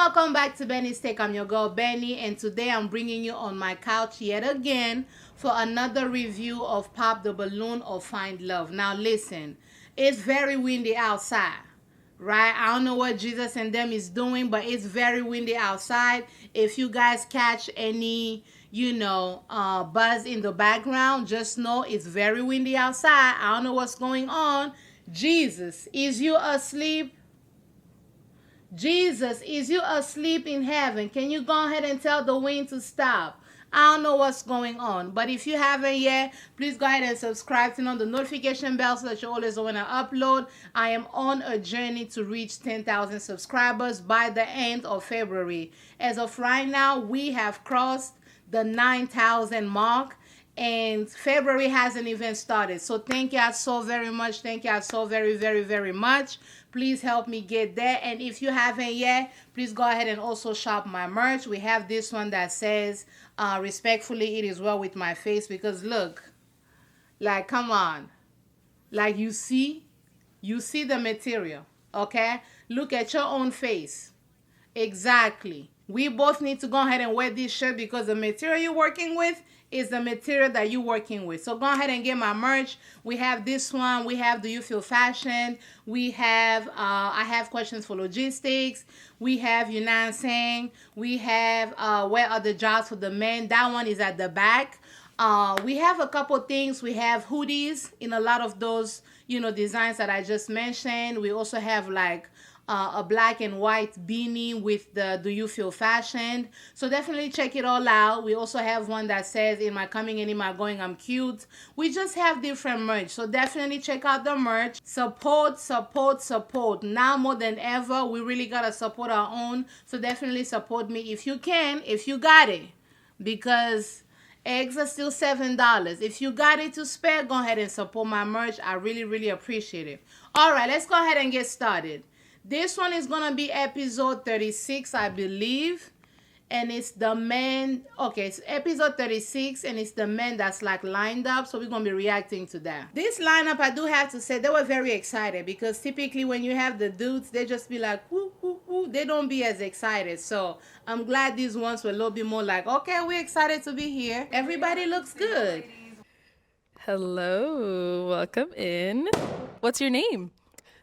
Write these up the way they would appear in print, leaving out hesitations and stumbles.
Welcome back to Bennystake. I'm your girl Benny, and today I'm bringing you on my couch yet again for another review of Pop the Balloon or Find Love. Now listen, it's very windy outside, right? I don't know what Jesus and them is doing, but it's very windy outside. If you guys catch any, buzz in the background, just know it's very windy outside. I don't know what's going on. Jesus, is you asleep? Jesus, is you asleep in heaven? Can you go ahead and tell the wind to stop? I don't know what's going on. But if you haven't yet, please go ahead and subscribe, turn on the notification bell so that you always know when I upload. I am on a journey to reach 10,000 subscribers by the end of February. As of right now, we have crossed the 9,000 mark. And February hasn't even started. So thank you so very much. Thank you so very, very, very much. Please help me get there. And if you haven't yet, please go ahead and also shop my merch. We have this one that says, respectfully, it is well with my face. Because look, like, come on. Like, you see the material, okay? Look at your own face. Exactly. We both need to go ahead and wear this shirt because the material you're working with is the material that you're working with. So go ahead and get my merch. We have this one. We have Do You Feel Fashion? We have I Have Questions for Logistics. We have, you know what I'm saying? We have Where Are the Jobs for the Men? That one is at the back. We have a couple things. We have hoodies in a lot of those, designs that I just mentioned. We also have like a black and white beanie with the Do You Feel Fashioned? So definitely check it all out. We also have one that says In My Coming and In My Going I'm Cute. We just have different merch. So definitely check out the merch. Support, support, support. Now more than ever, we really gotta support our own. So definitely support me if you can, if you got it. Because eggs are still $7. If you got it to spare, go ahead and support my merch. I really, really appreciate it. All right, let's go ahead and get started. This one is going to be episode 36, I believe. And it's the men. Okay, it's episode 36, and it's the men that's like lined up. So we're going to be reacting to that. This lineup, I do have to say, they were very excited. Because typically when you have the dudes, they just be like, woo, woo, woo. They don't be as excited. So I'm glad these ones were a little bit more like, okay, we're excited to be here. Everybody looks good. Hello, welcome in. What's your name?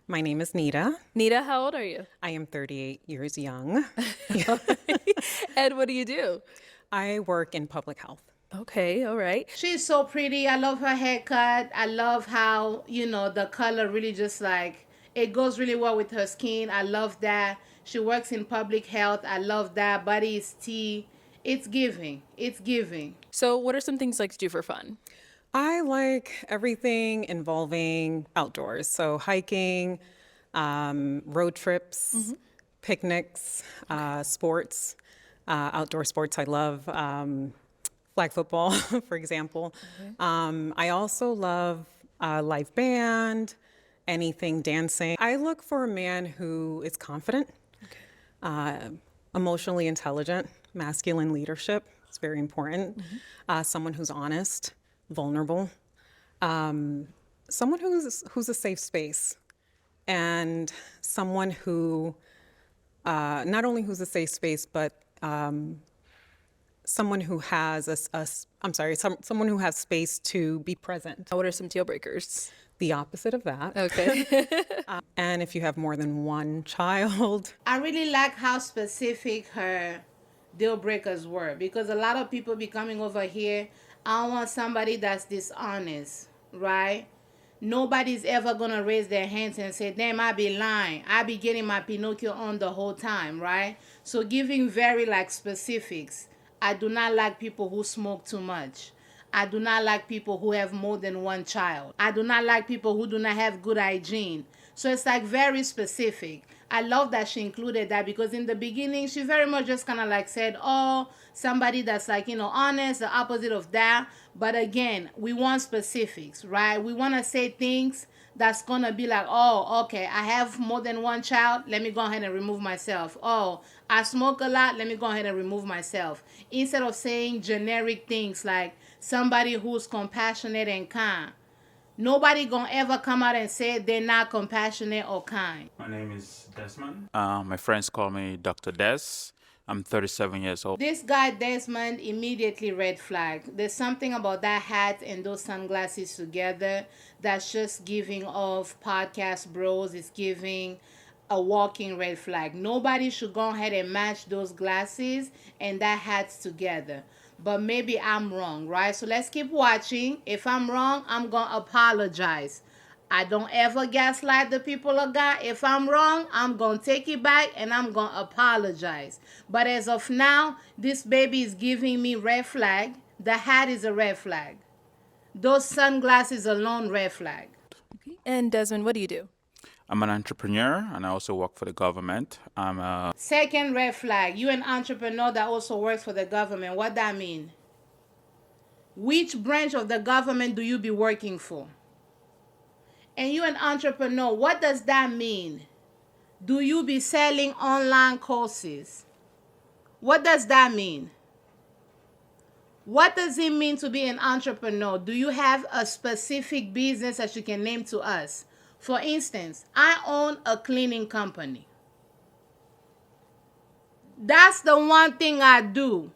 My name is Nita. Nita, how old are you? I am 38 years young. And what do you do? I work in public health. Okay, all right. She's so pretty. I love her haircut. I love how, the color really just like, it goes really well with her skin. I love that. She works in public health. I love that. Body is tea. It's giving. It's giving. So what are some things you like to do for fun? I like everything involving outdoors. So hiking, road trips, picnics, sports, outdoor sports. I love flag football, for example. I also love live band, anything dancing. I look for a man who is confident, emotionally intelligent, masculine leadership. It's very important. Someone who's honest, vulnerable, someone who's a safe space, and someone who not only who's a safe space, but someone who has someone who has space to be present. What are some deal breakers? The opposite of that. Okay. And if you have more than one child. I really like how specific her deal breakers were, because a lot of people be coming over here. I want somebody that's dishonest, right? Nobody's ever going to raise their hands and say, damn, I be lying. I be getting my Pinocchio on the whole time, right? So giving very specifics. I do not like people who smoke too much. I do not like people who have more than one child. I do not like people who do not have good hygiene. So it's very specific. I love that she included that, because in the beginning, she very much just kind of said, oh, somebody that's honest, the opposite of that. But again, we want specifics, right? We want to say things that's going to be like, oh, okay, I have more than one child. Let me go ahead and remove myself. Oh, I smoke a lot. Let me go ahead and remove myself. Instead of saying generic things like somebody who's compassionate and kind. Nobody gonna ever come out and say they're not compassionate or kind. My name is Desmond. My friends call me Dr. Des. I'm 37 years old. This guy Desmond, immediately red flag. There's something about that hat and those sunglasses together that's just giving off podcast bros. It's giving a walking red flag. Nobody should go ahead and match those glasses and that hats together. But maybe I'm wrong, right? So let's keep watching. If I'm wrong, I'm gonna apologize. I don't ever gaslight the people of God. If I'm wrong, I'm going to take it back and I'm going to apologize. But as of now, this baby is giving me red flag. The hat is a red flag. Those sunglasses alone, red flag. And Desmond, what do you do? I'm an entrepreneur and I also work for the government. I'm a Second red flag. You an entrepreneur that also works for the government. What that mean? Which branch of the government do you be working for? And you an entrepreneur, what does that mean? Do you be selling online courses? What does that mean? What does it mean to be an entrepreneur? Do you have a specific business that you can name to us? For instance, I own a cleaning company. That's the one thing I do.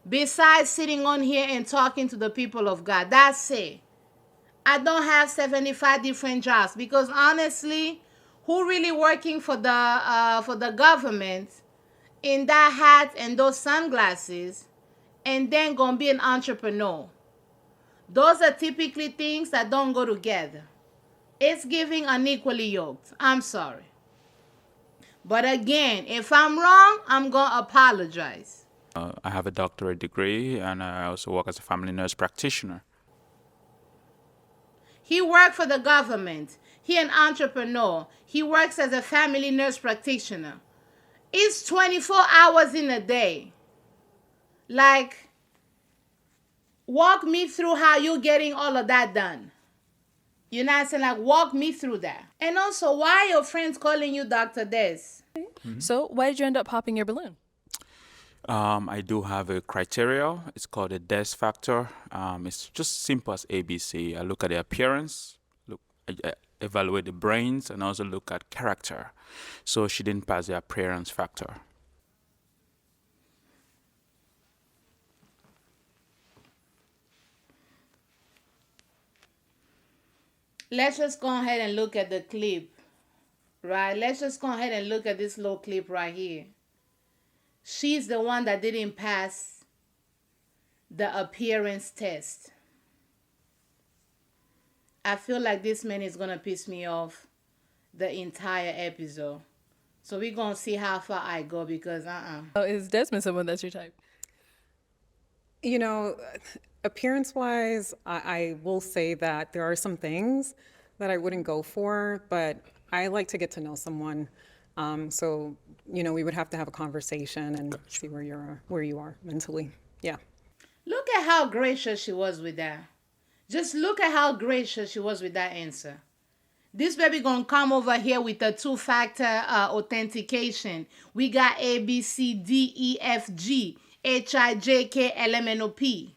Besides sitting on here and talking to the people of God. That's it. I don't have 75 different jobs because honestly, who really working for the government in that hat and those sunglasses and then gonna be an entrepreneur? Those are typically things that don't go together. It's giving unequally yoked. I'm sorry. But again, if I'm wrong, I'm gonna apologize. I have a doctorate degree and I also work as a family nurse practitioner. He worked for the government. He an entrepreneur. He works as a family nurse practitioner. It's 24 hours in a day. Like, walk me through how you're getting all of that done. You know what I'm saying? Like, walk me through that. And also, why are your friends calling you Dr. Des? So why did you end up popping your balloon? I do have a criteria. It's called a Des factor. It's just simple as ABC. I look at the appearance, I evaluate the brains, and also look at character. So she didn't pass the appearance factor. Let's just go ahead and look at the clip, right? Let's just go ahead and look at this little clip right here. She's the one that didn't pass the appearance test. I feel like this man is going to piss me off the entire episode. So we're going to see how far I go because Oh, is Desmond someone that's your type? You know, appearance-wise, I will say that there are some things that I wouldn't go for, but I like to get to know someone. So, you know, we would have to have a conversation and see where you are mentally. Yeah. Look at how gracious she was with that. Just look at how gracious she was with that answer. This baby gonna come over here with a two-factor authentication. We got A, B, C, D, E, F, G, H, I, J, K, L, M, N, O, P.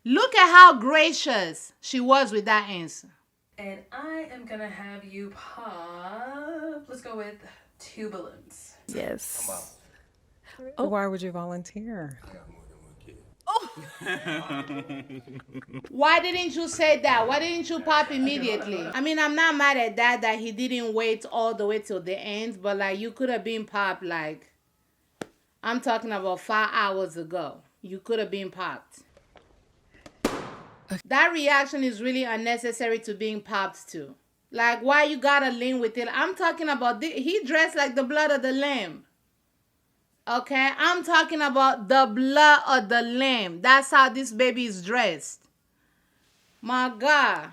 Look at how gracious she was with that answer. And I am gonna have you pop. Let's go with 2 balloons. Yes. Oh. Why would you volunteer? Why didn't you say that? Why didn't you pop immediately? I mean, I'm not mad at that he didn't wait all the way till the end, but like you could have been popped like, I'm talking about 5 hours ago. You could have been popped. That reaction is really unnecessary to being popped too. Like, why you gotta lean with it? I'm talking about, he dressed like the blood of the lamb. Okay? I'm talking about the blood of the lamb. That's how this baby is dressed. My God.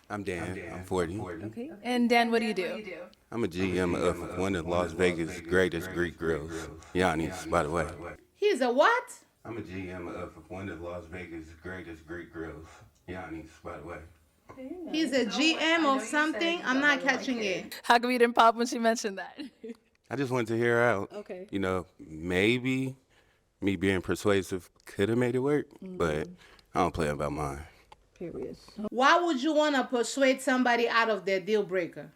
I'm Dan. I'm 40. Okay. And Dan, what do you do? I'm a GM of one of Las Vegas' greatest Greek grills. Yanni's, by the way. He's a what? I'm a GM of one of Las Vegas' greatest Greek grills. Yanni's, by the way. He's a GM of something? I'm not catching it. How come you didn't pop when she mentioned that? I just wanted to hear her out. Okay. You know, maybe me being persuasive could have made it work, but I don't play about mine. Period. Why would you want to persuade somebody out of their deal breaker?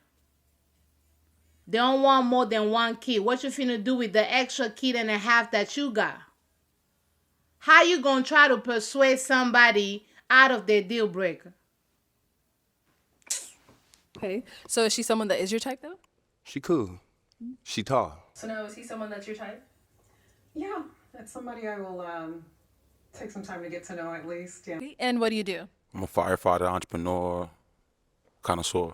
They don't want more than one kid. What you finna do with the extra kid and a half that you got? How you gonna try to persuade somebody out of their deal breaker? Okay. So is she someone that is your type though? She cool. She tall. So now, is he someone that's your type? Yeah, that's somebody I will take some time to get to know at least. Yeah. And what do you do? I'm a firefighter, entrepreneur, connoisseur.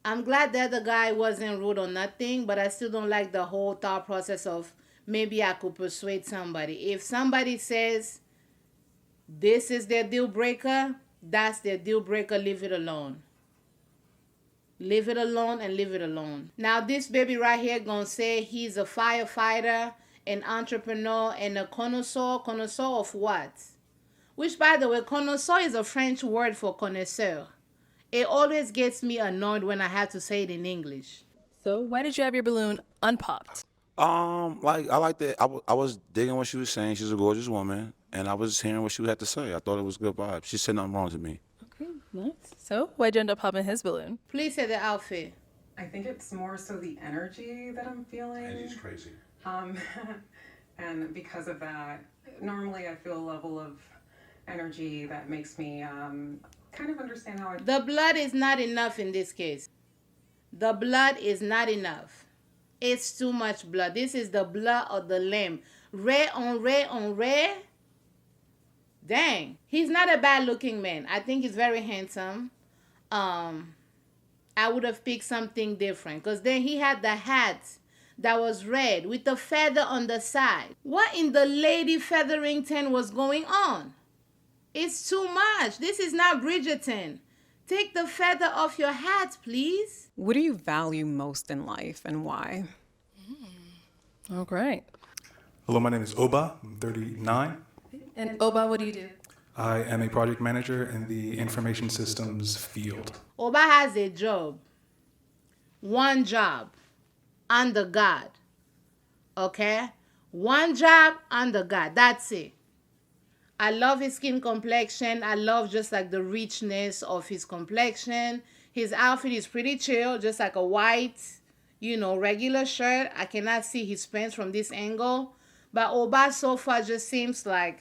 I'm glad that the guy wasn't rude or nothing, but I still don't like the whole thought process of maybe I could persuade somebody. If somebody says this is their deal breaker, that's their deal breaker. Leave it alone. Leave it alone and leave it alone. Now this baby right here gonna say he's a firefighter, an entrepreneur, and a connoisseur. Connoisseur of what? Which, by the way, connoisseur is a French word for connoisseur. It always gets me annoyed when I have to say it in English. So why did you have your balloon unpopped? Like I like that. I was digging what she was saying. She's a gorgeous woman, and I was hearing what she had to say. I thought it was good vibes. She said nothing wrong to me. Okay, nice. So why'd you end up popping his balloon? Please say the outfit. I think it's more so the energy that I'm feeling. And he's crazy. And because of that, normally I feel a level of energy that makes me kind of understand how I... The blood is not enough in this case. The blood is not enough. It's too much blood. This is the blood of the lamb. Red on red on red. Dang. He's not a bad looking man. I think he's very handsome. I would have picked something different. Because then he had the hat that was red with the feather on the side. What in the Lady Featherington was going on? It's too much. This is not Bridgerton. Take the feather off your hat, please. What do you value most in life and why? Oh, great. Hello, my name is Oba. I'm 39. And Oba, what do you do? I am a project manager in the information systems field. Oba has a job. One job. Under God. Okay? One job under God. That's it. I love his skin complexion. I love just like the richness of his complexion. His outfit is pretty chill, just like a white, regular shirt. I cannot see his pants from this angle. But Oba so far just seems like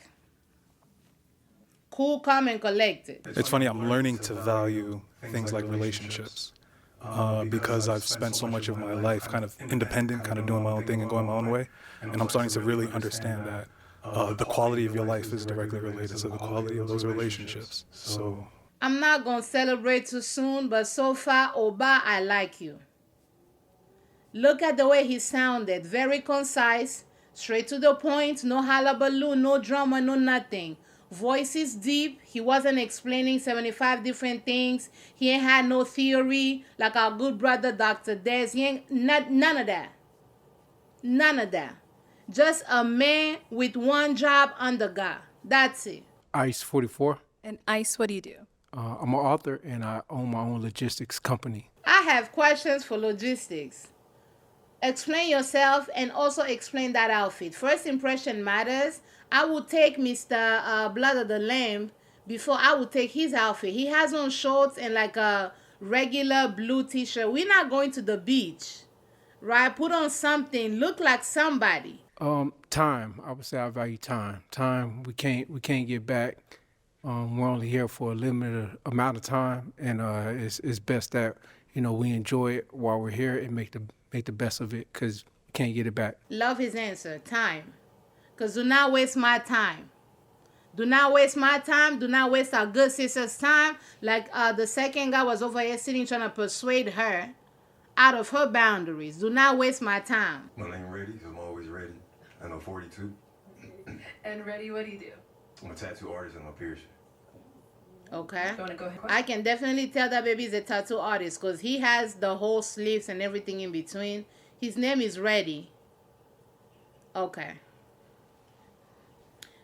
cool, calm, and collected. It's funny, I'm learning to value things like relationships because I've spent so much of my life kind of independent, kind of doing my own thing and going my own way. And I'm starting to really understand that the quality of your life is directly related to the quality of those relationships. So I'm not going to celebrate too soon, but so far, Oba, I like you. Look at the way he sounded. Very concise, straight to the point, no hullabaloo, no drama, no nothing. Voice is deep. He wasn't explaining 75 different things. He ain't had no theory like our good brother, Dr. Des. He ain't none of that. None of that. Just a man with one job under God. That's it. Ice 44. And Ice, what do you do? I'm an author and I own my own logistics company. I have questions for logistics. Explain yourself and also explain that outfit. First impression matters. I would take Mr. Blood of the Lamb before I would take his outfit. He has on shorts and like a regular blue t-shirt. We're not going to the beach, right? Put on something. Look like somebody. Time. I would say I value time. Time we can't get back. We're only here for a limited amount of time, and it's best that we enjoy it while we're here and make the best of it because we can't get it back. Love his answer. Time. Because do not waste my time. Do not waste my time. Do not waste our good sister's time. Like the second guy was over here sitting trying to persuade her out of her boundaries. Do not waste my time. My name Ready, because I'm always ready. I know 42. And Ready, what do you do? I'm a tattoo artist and I'm a piercer. Okay. You want to go ahead? I can definitely tell that baby is a tattoo artist because he has the whole sleeves and everything in between. His name is Ready. Okay.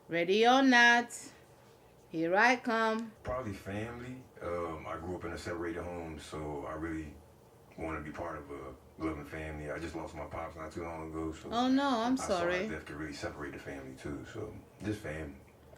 Ready or not, here I come. Probably family. I grew up in a separated home, so I really want to be part of a loving family. I just lost my pops not too long ago, so Oh no, I'm I saw sorry. death could really separate the family too. So just family.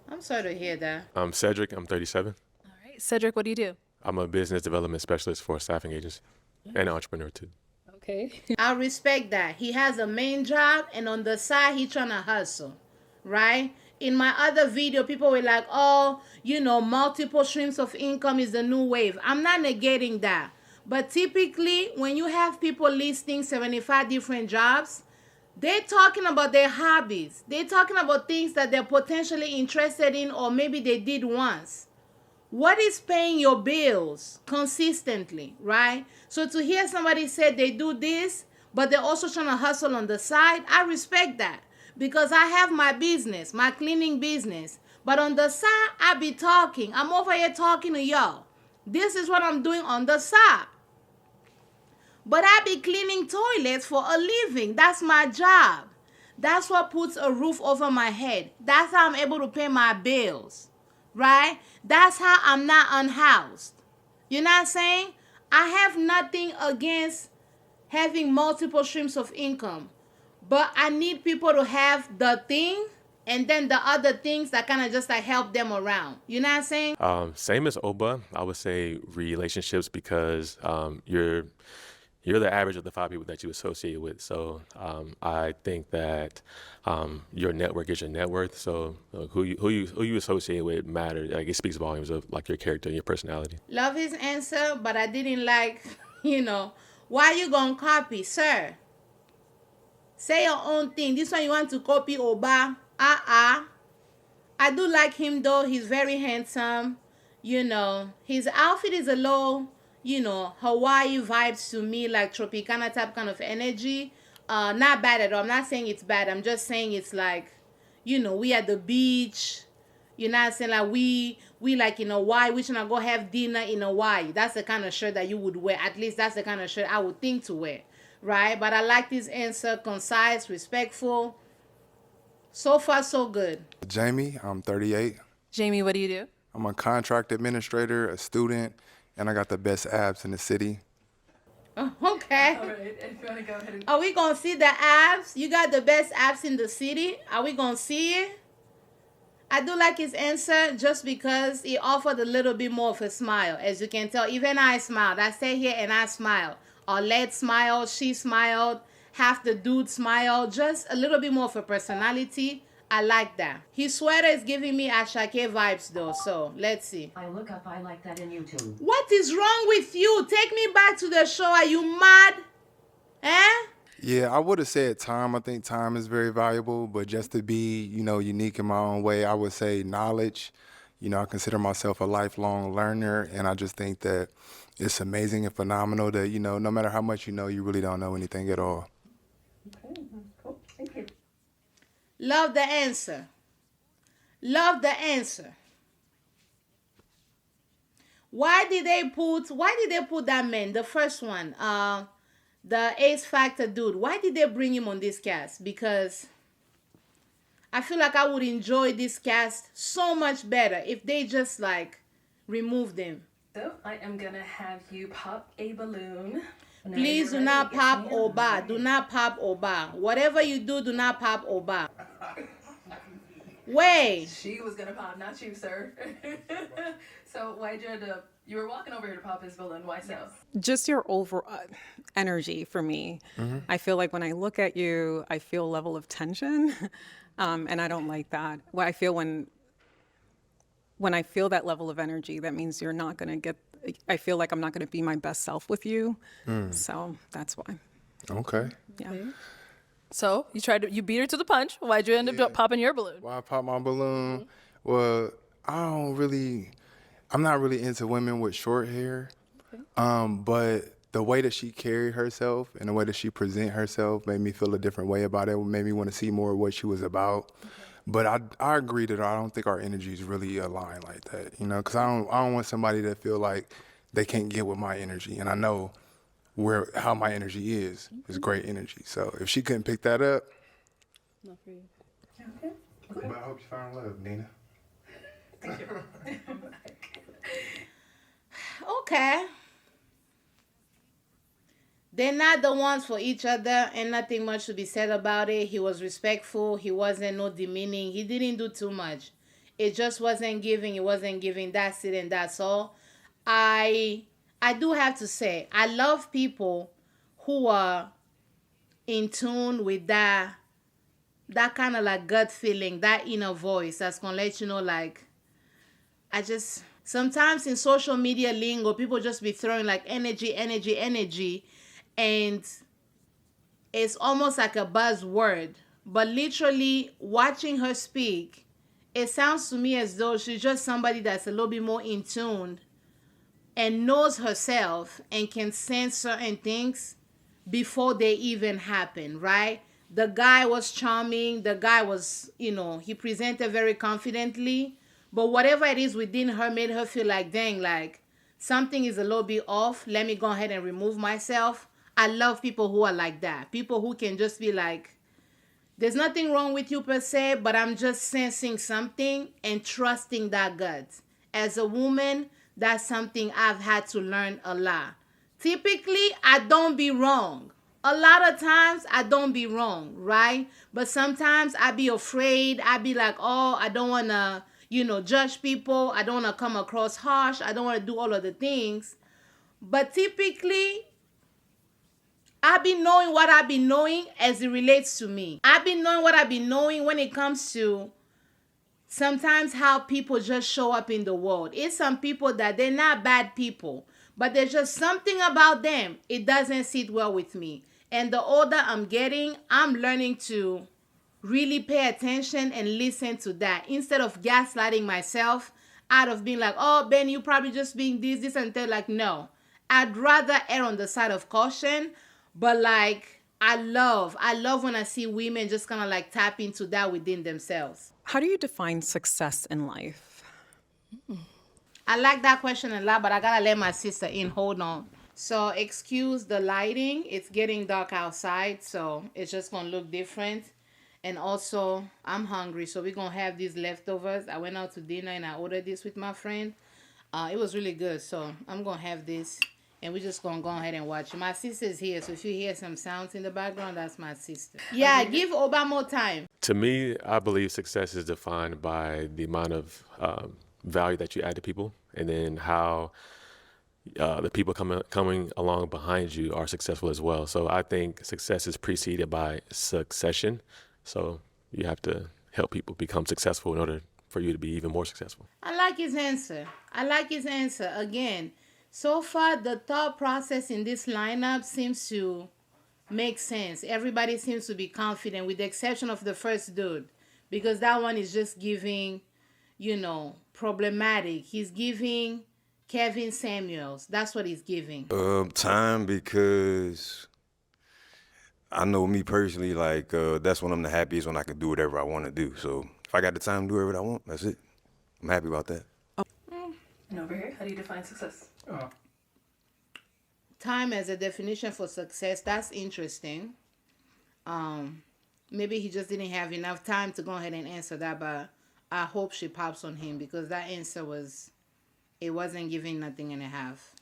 I'm sorry to hear that. I'm Cedric. I'm 37. All right. Cedric, what do you do? I'm a business development specialist for a staffing agency and an entrepreneur too. Okay. I respect that. He has a main job and on the side he trying to hustle, right? In my other video, people were like, oh, you know, multiple streams of income is the new wave. I'm not negating that. But typically, when you have people listing 75 different jobs, they're talking about their hobbies. They're talking about things that they're potentially interested in or maybe they did once. What is paying your bills consistently, right? So to hear somebody say they do this, but they're also trying to hustle on the side, I respect that. Because I have my business, my cleaning business. But on the side, I be talking. I'm over here talking to y'all. This is what I'm doing on the side. But I be cleaning toilets for a living. That's my job. That's what puts a roof over my head. That's how I'm able to pay my bills. Right? That's how I'm not unhoused. You know what I'm saying? I have nothing against having multiple streams of income. But I need people to have the thing and then the other things that kind of just like help them around. You know what I'm saying? Same as Oba, I would say relationships because you're the average of the 5 people that you associate with. So I think that your network is your net worth. So who you associate with matters. Like it speaks volumes of like your character and your personality. Love his answer, but I didn't like, why you gonna copy, sir? Say your own thing. This one you want to copy Oba. I do like him though. He's very handsome. His outfit is a little, Hawaii vibes to me, like Tropicana type kind of energy. Not bad at all. I'm not saying it's bad. I'm just saying it's like, we at the beach. You know what I'm saying? Like we like in Hawaii. We should not go have dinner in Hawaii. That's the kind of shirt that you would wear. At least that's the kind of shirt I would think to wear. Right? But I like this answer. Concise, respectful. So far, so good. Jamie, I'm 38. Jamie, what do you do? I'm a contract administrator, a student, and I got the best abs in the city. Oh, okay. All right, if you want to go ahead and... Are we going to see the abs? You got the best abs in the city? Are we going to see it? I do like his answer just because he offered a little bit more of a smile. As you can tell, even I smiled. I sat here and I smiled. Arlette smiled. She smiled. Half the dude smiled. Just a little bit more of a personality. I like that. His sweater is giving me Ashake vibes though, so let's see. I like that in YouTube. What is wrong with you? Take me back to the show. Are you mad? Eh? Yeah, I would have said time. I think time is very valuable, but just to be, unique in my own way, I would say knowledge. I consider myself a lifelong learner, and I just think that it's amazing and phenomenal that, no matter how much you know, you really don't know anything at all. Okay, cool. Thank you. Love the answer. Love the answer. Why did they put that man, the first one, the Ace Factor dude? Why did they bring him on this cast? Because I feel like I would enjoy this cast so much better if they just like removed him. So I am going to have you pop a balloon. Please do not pop Oba. Do not pop Oba. Whatever you do, do not pop Oba. Wait. She was going to pop, not you, sir. So why'd you end up, you were walking over here to pop his balloon. Why so? Just your overall energy for me. Mm-hmm. I feel like when I look at you, I feel a level of tension. And I don't like that. What I feel when I feel that level of energy, that means you're not going to get, I feel like I'm not going to be my best self with you. So that's why. Okay. Yeah. Okay. So you beat her to the punch. Why'd you end up popping your balloon? Why I pop my balloon? Well, I'm not really into women with short hair. Okay. But the way that she carried herself and the way that she present herself made me feel a different way about it. It made me want to see more of what she was about. Okay. But I agree that I don't think our energies really align like that, because I don't want somebody to feel like they can't get with my energy. And I know how my energy is great energy. So if she couldn't pick that up. Not for you. Okay. But I hope you find love, Nina. Thank you. Okay. They're not the ones for each other and nothing much to be said about it. He was respectful. He wasn't no demeaning. He didn't do too much. it just wasn't giving. It wasn't giving. That's it, and that's all. I do have to say, I love people who are in tune with that kind of like gut feeling, that inner voice that's gonna let you know, like, sometimes in social media lingo, people just be throwing like energy, and it's almost like a buzzword. But literally watching her speak, it sounds to me as though she's just somebody that's a little bit more in tune and knows herself and can sense certain things before they even happen, right? The guy was charming. The guy was, he presented very confidently. But whatever it is within her made her feel like, dang, like something is a little bit off. Let me go ahead and remove myself. I love people who are like that. People who can just be like, there's nothing wrong with you per se, but I'm just sensing something and trusting that gut. As a woman, that's something I've had to learn a lot. Typically, I don't be wrong. A lot of times, I don't be wrong, right? But sometimes I be afraid. I be like, oh, I don't want to, judge people. I don't want to come across harsh. I don't want to do all of the things. But typically, I be knowing what I be knowing as it relates to me. I be knowing what I be knowing when it comes to sometimes how people just show up in the world. It's some people that they're not bad people, but there's just something about them. It doesn't sit well with me. And the older I'm getting, I'm learning to really pay attention and listen to that instead of gaslighting myself out of being like, oh, Ben, you probably just being this and that. Like, no, I'd rather err on the side of caution. But like, I love when I see women just kind of like tap into that within themselves. How do you define success in life? I like that question a lot, but I gotta let my sister in. Hold on. So excuse the lighting. It's getting dark outside, so it's just gonna look different. And also, I'm hungry, so we're gonna have these leftovers. I went out to dinner and I ordered this with my friend. It was really good, so I'm gonna have this. And we're just going to go ahead and watch. My sister's here, so if you hear some sounds in the background, that's my sister. Yeah, give Oba more time. To me, I believe success is defined by the amount of value that you add to people, and then how the people coming along behind you are successful as well. So I think success is preceded by succession. So you have to help people become successful in order for you to be even more successful. I like his answer. Again, so far, the thought process in this lineup seems to make sense. Everybody seems to be confident, with the exception of the first dude, because that one is just giving, problematic. He's giving Kevin Samuels. That's what he's giving. Time, because I know me personally, like, that's when I'm the happiest, when I can do whatever I want to do. So if I got the time to do whatever I want, that's it. I'm happy about that. And over here, how do you define success? Time as a definition for success, that's interesting. Maybe he just didn't have enough time to go ahead and answer that, but I hope she pops on him, because that answer wasn't giving nothing and a half.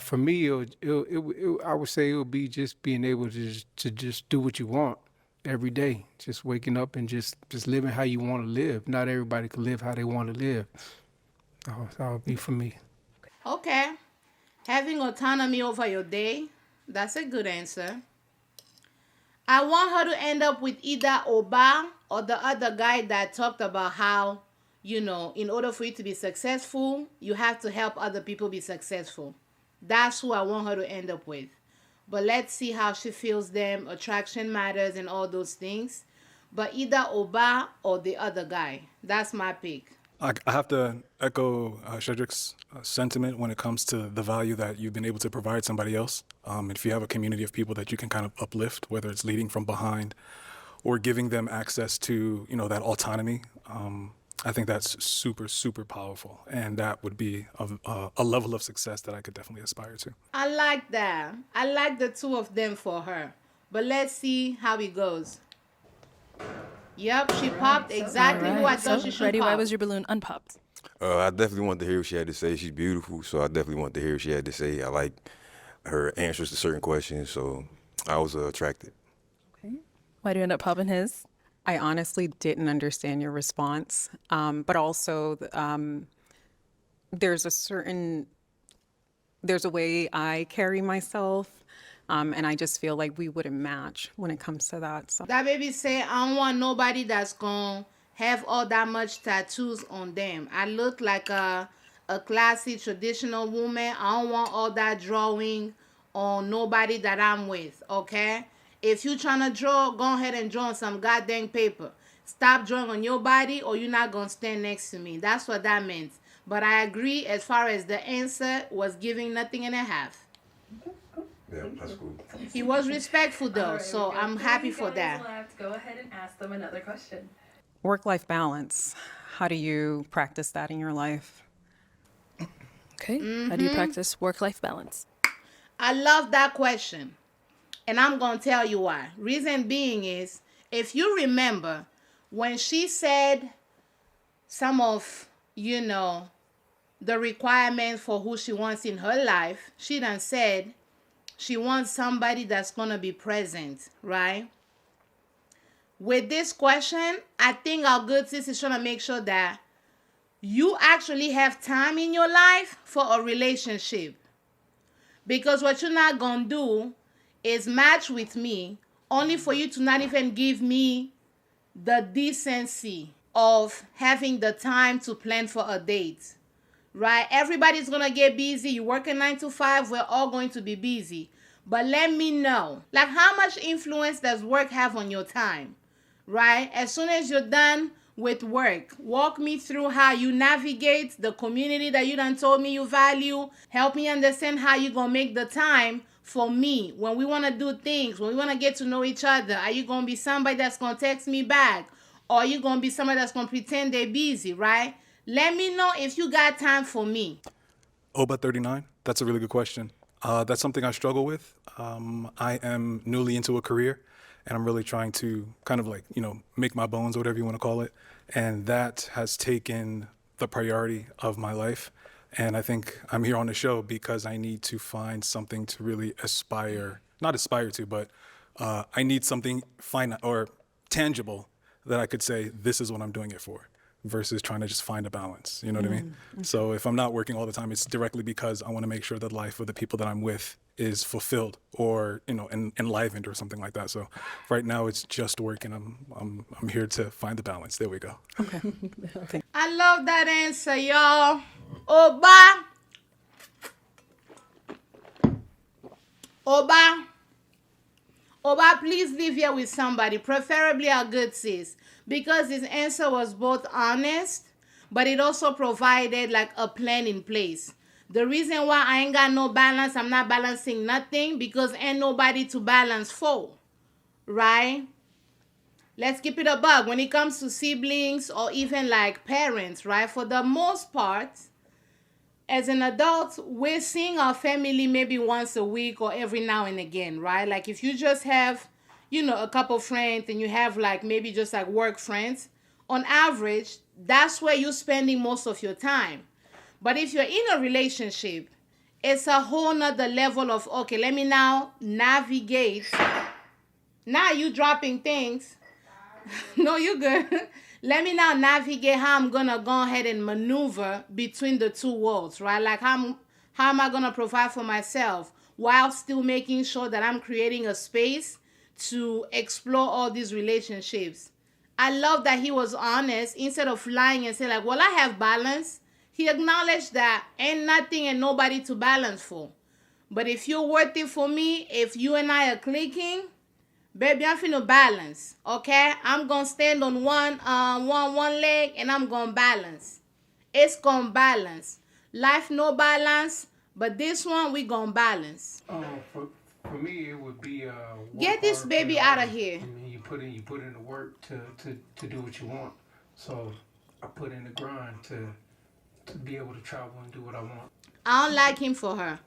For me, I would say it would be just being able to just do what you want every day, just waking up and just living how you want to live. Not everybody can live how they want to live. That would be for me. Okay. Having autonomy over your day, that's a good answer. I want her to end up with either Oba or the other guy that talked about how, in order for you to be successful, you have to help other people be successful. That's who I want her to end up with. But let's see how she feels them. Attraction matters and all those things. But either Oba or the other guy. That's my pick. I have to echo Cedric's sentiment when it comes to the value that you've been able to provide somebody else. If you have a community of people that you can kind of uplift, whether it's leading from behind or giving them access to, that autonomy, I think that's super, super powerful. And that would be a level of success that I could definitely aspire to. I like that. I like the two of them for her. But let's see how it goes. Yep, she popped exactly who I thought she should Ready? pop. Why was your balloon unpopped? I definitely wanted to hear what she had to say. She's beautiful, so I definitely wanted to hear what she had to say. I like her answers to certain questions, so I was attracted. Okay. Why do you end up popping his? I honestly didn't understand your response, but also there's a way I carry myself, and I just feel like we wouldn't match when it comes to that. So That baby say, I don't want nobody that's gonna have all that much tattoos on them. I look like a classy traditional woman. I don't want all that drawing on nobody that I'm with, okay? If you trying to draw, go ahead and draw on some goddamn paper. Stop drawing on your body or you're not gonna stand next to me. That's what that meant. But I agree as far as the answer was giving nothing and a half. Yeah, that's cool. He was respectful though, All right, so we got I'm 3 happy for guys that. left. Go ahead and ask them another question. work-life balance, how do you practice that in your life? Okay. How do you practice work-life balance? I love that question. And I'm going to tell you why. Reason being is, if you remember, when she said some of, the requirements for who she wants in her life, she done said she wants somebody that's going to be present, right? With this question, I think our good sis is trying to make sure that you actually have time in your life for a relationship. Because what you're not going to do is match with me only for you to not even give me the decency of having the time to plan for a date. Right? Everybody's going to get busy. You working 9 to 5. We're all going to be busy. But let me know, like, how much influence does work have on your time? Right? As soon as you're done with work, walk me through how you navigate the community that you done told me you value. Help me understand how you going to make the time for me when we want to do things, when we want to get to know each other. Are you going to be somebody that's going to text me back? Or are you going to be somebody that's going to pretend they're busy, right? Let me know if you got time for me. Oba 39, that's a really good question. That's something I struggle with. I am newly into a career, and I'm really trying to kind of like, make my bones, whatever you want to call it. And that has taken the priority of my life. And I think I'm here on the show because I need to find something to really not aspire to, but I need something finite or tangible that I could say, this is what I'm doing it for, versus trying to just find a balance. You know what I mean? So if I'm not working all the time, it's directly because I want to make sure that life of the people that I'm with is fulfilled or, enlivened or something like that. So right now it's just work, and I'm here to find the balance. There we go. Okay. I love that answer, y'all. Oba. Oba, please leave here with somebody, preferably a good sis, because his answer was both honest, but it also provided like a plan in place. The reason why I ain't got no balance, I'm not balancing nothing, because ain't nobody to balance for, right? Let's keep it a bug. When it comes to siblings or even like parents, right? For the most part, as an adult, we're seeing our family maybe once a week or every now and again, right? Like if you just have, a couple friends and you have like maybe just like work friends, on average, that's where you're spending most of your time. But if you're in a relationship, it's a whole nother level of, okay, let me now navigate. Now you dropping things. No, you're good. Let me now navigate how I'm going to go ahead and maneuver between the two worlds, right? Like how am I going to provide for myself while still making sure that I'm creating a space to explore all these relationships. I love that he was honest instead of lying and saying like, well, I have balance. He acknowledged that ain't nothing and nobody to balance for. But if you're worth it for me, if you and I are clicking, baby, I'm finna balance, okay? I'm gonna stand on one leg and I'm gonna balance. It's gonna balance. Life no balance, but this one we gonna balance. For me, it would be get this baby out of here. I mean, you put in the work to do what you want. So I put in the grind to be able to travel and do what I want. I don't like him for her.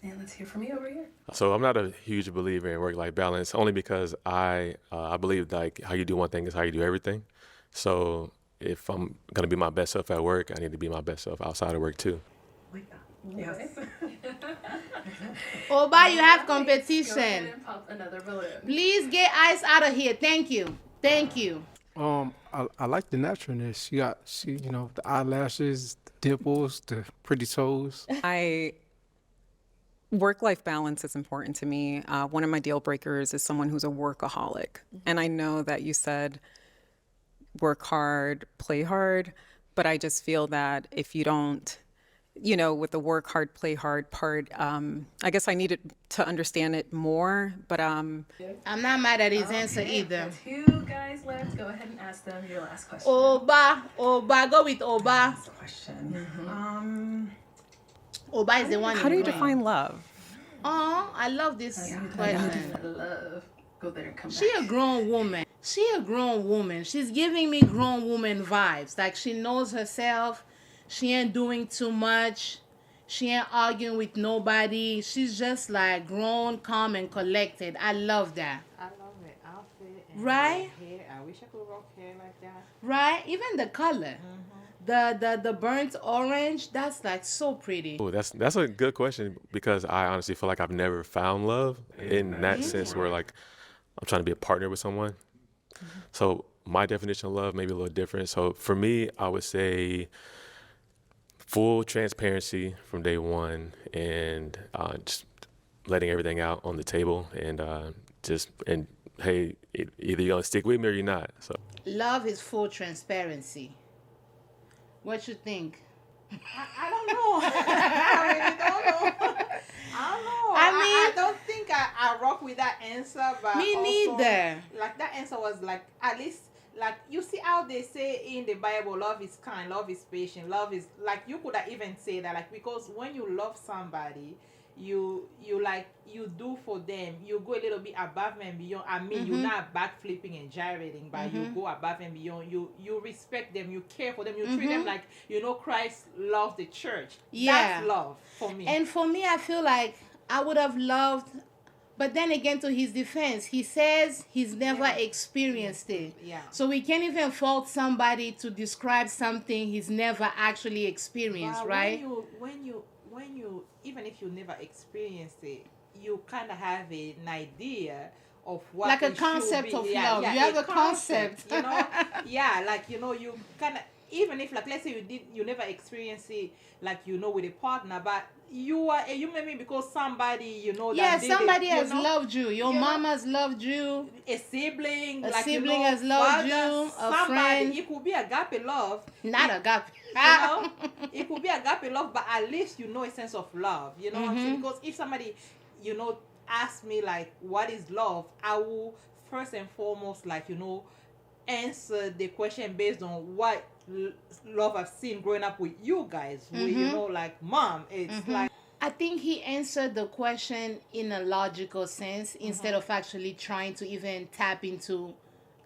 And let's hear from you over here. So I'm not a huge believer in work-life balance, only because I believe like how you do one thing is how you do everything. So if I'm gonna be my best self at work, I need to be my best self outside of work too. Yes. Oba, you have Go ahead competition. and pop another balloon. Please get Ice out of here. Thank you. Thank you. I like the naturalness. You know, the eyelashes, the dimples, the pretty toes. Work-life balance is important to me. One of my deal breakers is someone who's a workaholic. And I know that you said work hard, play hard, but I just feel that if you don't, you know, with the work hard, play hard part, I guess I needed to understand it more, but I'm not mad at his answer either. 2 guys left. Go ahead and ask them your last question. Oba, go with Oba. That's the question. Oba is the one. how do you define love? Oh, I love this question. Love. Go there and come She back. a grown woman. She's giving me grown woman vibes. Like she knows herself. She ain't doing too much. She ain't arguing with nobody. She's just like grown, calm, and collected. I love that. I love the outfit and Right? the hair. I wish I could rock hair like that. Right? Even the color. The burnt orange, that's like so pretty. Oh, that's a good question because I honestly feel like I've never found love in that sense where like I'm trying to be a partner with someone. So my definition of love may be a little different. So for me, I would say full transparency from day one and just letting everything out on the table and hey, either you're gonna stick with me or you're not. So Love is full transparency. What you think? I don't know. I really don't know. I don't know. I I don't think I rock with that answer, but Me also, neither. Like that answer was like at least like you see how they say in the Bible, love is kind, love is patient, love is like you could have even say that like because when you love somebody, you like you do for them, you go a little bit above and beyond. I mean, you're not backflipping and gyrating, but you go above and beyond. You respect them, you care for them, you treat them like Christ loves the church. Yeah. That's love for me. And for me, I feel like I would have loved, but then again, to his defense, he says he's never experienced it. Yeah. So we can't even fault somebody to describe something he's never actually experienced, But right? when you even if you never experienced it, you kind of have an idea of what Like a it should concept be. of Yeah, love. yeah, You have a concept. you know. Yeah, like you kind of, even if like let's say you never experienced it like with a partner, but you are a human being because somebody that Yeah, did somebody it, has loved you. Your mom has loved you. a sibling, A like sibling has loved father, you, a somebody, friend. it could be agape love, Not agape. it could be agape love, but at least a sense of love. You know what I'm saying? Because if somebody, ask me like what is love, I will first and foremost answer the question based on what love I've seen growing up with you guys. Where like mom, it's like. I think he answered the question in a logical sense instead of actually trying to even tap into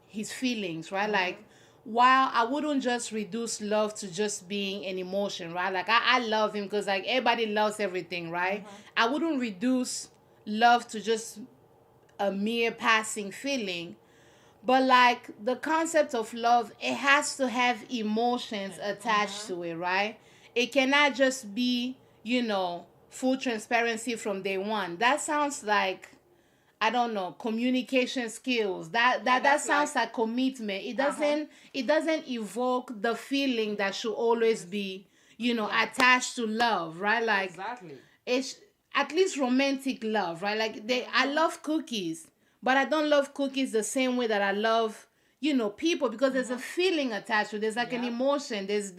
his feelings, right? Like, while I wouldn't just reduce love to just being an emotion, right? Like, I love him because, like, everybody loves everything, right? I wouldn't reduce love to just a mere passing feeling. But, like, the concept of love, it has to have emotions attached to it, right? It cannot just be, full transparency from day one. That sounds like, I don't know, communication skills. That sounds like commitment. It doesn't evoke the feeling that should always be, attached to love, right? Like, Exactly. it's at least romantic love, right? Like I love cookies, but I don't love cookies the same way that I love, people, because there's a feeling attached to it. There's like an emotion. There's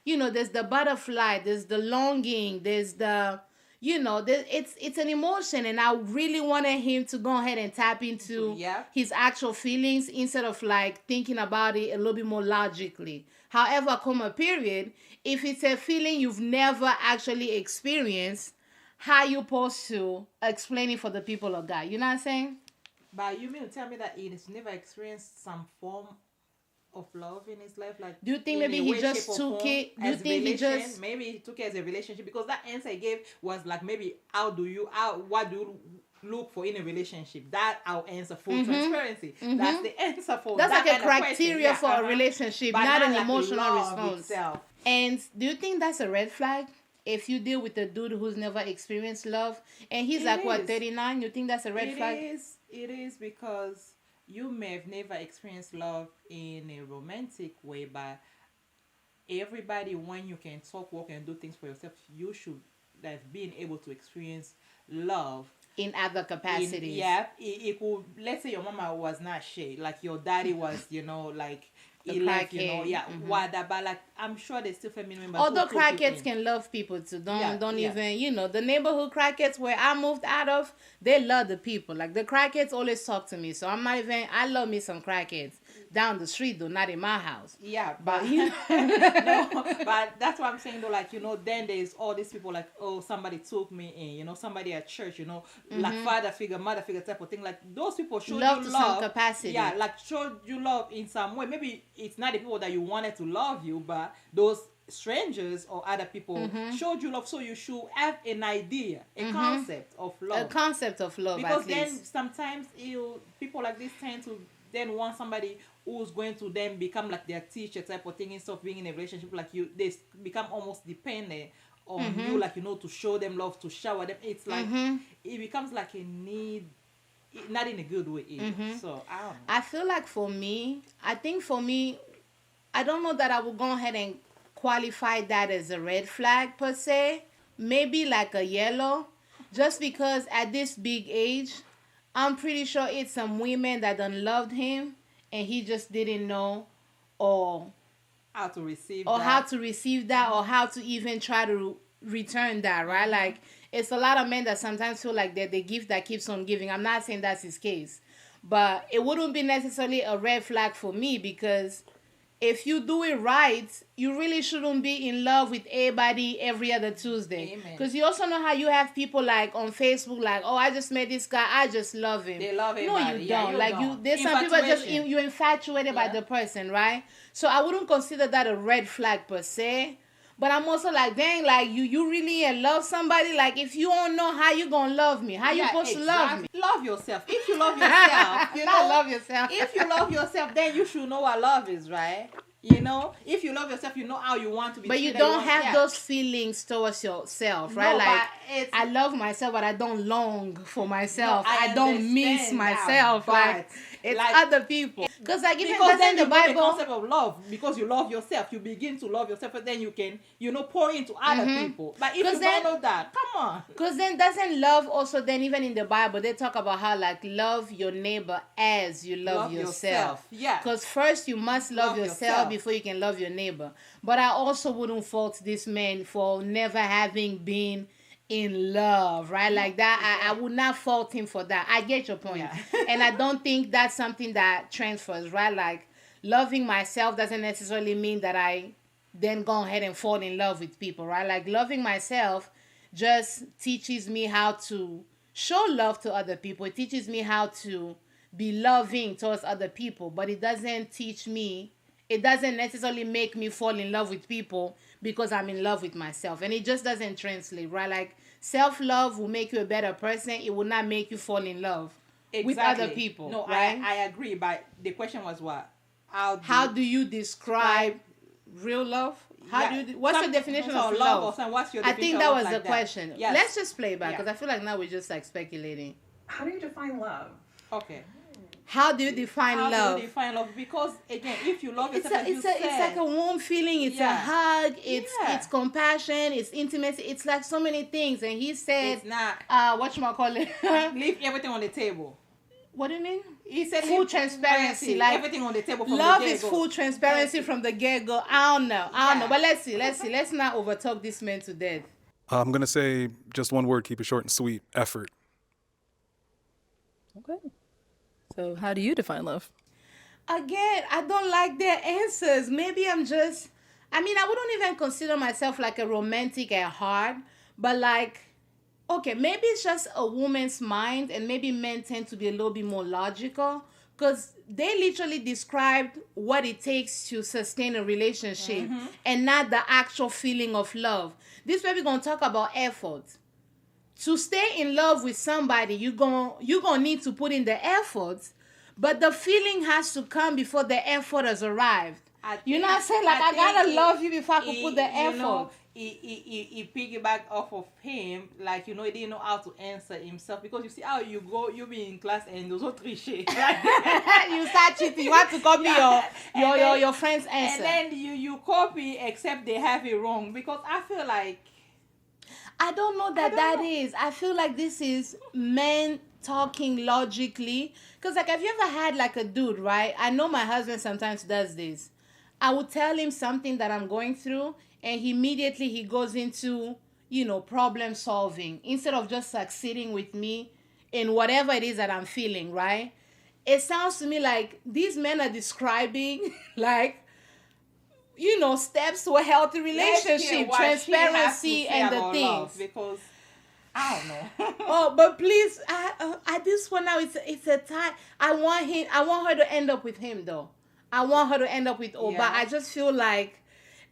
there's the butterfly, there's the longing, there's the, it's an emotion, and I really wanted him to go ahead and tap into his actual feelings instead of like thinking about it a little bit more logically. However, period, if it's a feeling you've never actually experienced, how you supposed to explain it for the people of God? You know what I'm saying? But you mean to tell me that he has never experienced some form of love in his life? Like, do you think in maybe a he way, just shape, or took form, it? Do you as think he relation? just Maybe he took it as a relationship, because that answer he gave was like, maybe what do you look for in a relationship? That I'll answer full transparency. That's the answer for that's that like a kind of criteria question. for a relationship, But not an like emotional love response. itself. And do you think that's a red flag? If you deal with a dude who's never experienced love and he's It like, what, is. 39? You think that's a red flag? It is because you may have never experienced love in a romantic way, but everybody, when you can talk, walk, and do things for yourself, you should have been able to experience love in other capacities. It could, let's say your mama was not shade, like your daddy was, like The left, crackhead. whatever. But like, I'm sure there's still family members. Although who took you crackheads in. can love people too. Don't Yeah. even, the neighborhood crackheads where I moved out of, they love the people. Like the crackheads always talk to me. So I love me some crackheads down the street though, not in my house. Yeah, But but you no, but that's what I'm saying though. Like, then there's all these people like, oh, somebody took me in. Somebody at church. Like father figure, mother figure type of thing. Like those people showed Love you to love. some capacity. Yeah, like showed you love in some way. Maybe it's not the people that you wanted to love you, but those strangers or other people showed you love. So you should have an idea, a concept of love. a concept of love Because at then least. sometimes people like this tend to then want somebody who's going to then become like their teacher type of thing, instead of being in a relationship like you. They become almost dependent on you, like, to show them love, to shower them. It's like it becomes like a need, not in a good way either. So I don't know. I feel like for me, I don't know that I would go ahead and qualify that as a red flag per se. Maybe like a yellow, just because at this big age, I'm pretty sure it's some women that done loved him and he just didn't know or How to receive or that. how to receive that or how to even try to return that, right? Like, it's a lot of men that sometimes feel like they're the gift that keeps on giving. I'm not saying that's his case, but it wouldn't be necessarily a red flag for me, because if you do it right, you really shouldn't be in love with everybody every other Tuesday. Because you also know how you have people like on Facebook, like, oh, I just met this guy, I just love him. They love No, everybody. you Yeah, don't. you Like don't. there's some people just Infatuation. you're infatuated by the person, right? So I wouldn't consider that a red flag per se. But I'm also like, dang, like you really love somebody. Like, if you don't know how you gonna love me, how you supposed to love me? Love yourself. If you love yourself, Not love yourself. If you love yourself, then you should know what love is, right? If you love yourself, you know how you want to be But you treated. don't have those feelings towards yourself, right? No, Like, but it's- I love myself, but I don't long for myself. No, I don't miss understand myself. that, like, but, it's like, other people. Because like even because that's then in the you know the Bible. concept of love, because you love yourself, you begin to love yourself, and then you can, pour into other people. But if you 'Cause then- don't know that, come on. Because then doesn't love also then even in the Bible they talk about how like love your neighbor as you love yourself. Yeah. Because first you must love yourself yourself. before you can love your neighbor. But I also wouldn't fault this man for never having been in love, right? Like that, I would not fault him for that. I get your point. And I don't think that's something that transfers, right? Like loving myself doesn't necessarily mean that I then go ahead and fall in love with people, right? Like loving myself just teaches me how to show love to other people. It teaches me how to be loving towards other people, but it doesn't necessarily make me fall in love with people because I'm in love with myself. And it just doesn't translate, right? Like self-love will make you a better person. It will not make you fall in love with other people. No, right? I agree, but the question was what? How do you describe real love? What's your definition of love? What's your I definition think of that love was like the that? question. Yes. Let's just play it back because I feel like now we're just like speculating. How do you define love? Okay. How do you define How love? do you define love? Because again, if you love yourself, It's like a warm feeling. It's a hug. It's compassion. It's intimacy. It's like so many things. And he said, it's not. Whatchamacallit? Leave everything on the table. What do you mean? He said full transparency. Like everything on the table from love the is get-go. full transparency from the get-go. I don't know. But let's see. Let's not overtalk this man to death. I'm going to say just one word, keep it short and sweet, effort. Okay. So how do you define love? Again, I don't like their answers. Maybe I wouldn't even consider myself like a romantic at heart, but like, okay, maybe it's just a woman's mind, and maybe men tend to be a little bit more logical, because they literally described what it takes to sustain a relationship and not the actual feeling of love. This way we're going to talk about effort. To stay in love with somebody, you're gonna need to put in the effort, but the feeling has to come before the effort has arrived. You know what I'm saying? Like, I gotta love you before I could put the effort. You know, he piggybacked off of him, like, you know, he didn't know how to answer himself, because you see how you go, you be in class and those autres tricher. You start cheating. You want to copy your friend's answer. And then you copy, except they have it wrong. Because I feel like, I don't know that is. I feel like this is men talking logically. Because, like, have you ever had, like, a dude, right? I know my husband sometimes does this. I would tell him something that I'm going through, and immediately he goes into, you know, problem solving instead of just like sitting with me in whatever it is that I'm feeling, right? It sounds to me like these men are describing like, you know, steps to a healthy relationship, transparency, and the things. Because I don't know. Oh, but please, I this one now, it's a time. I want her to end up with him though. I want her to end up with Oba. Yeah. I just feel like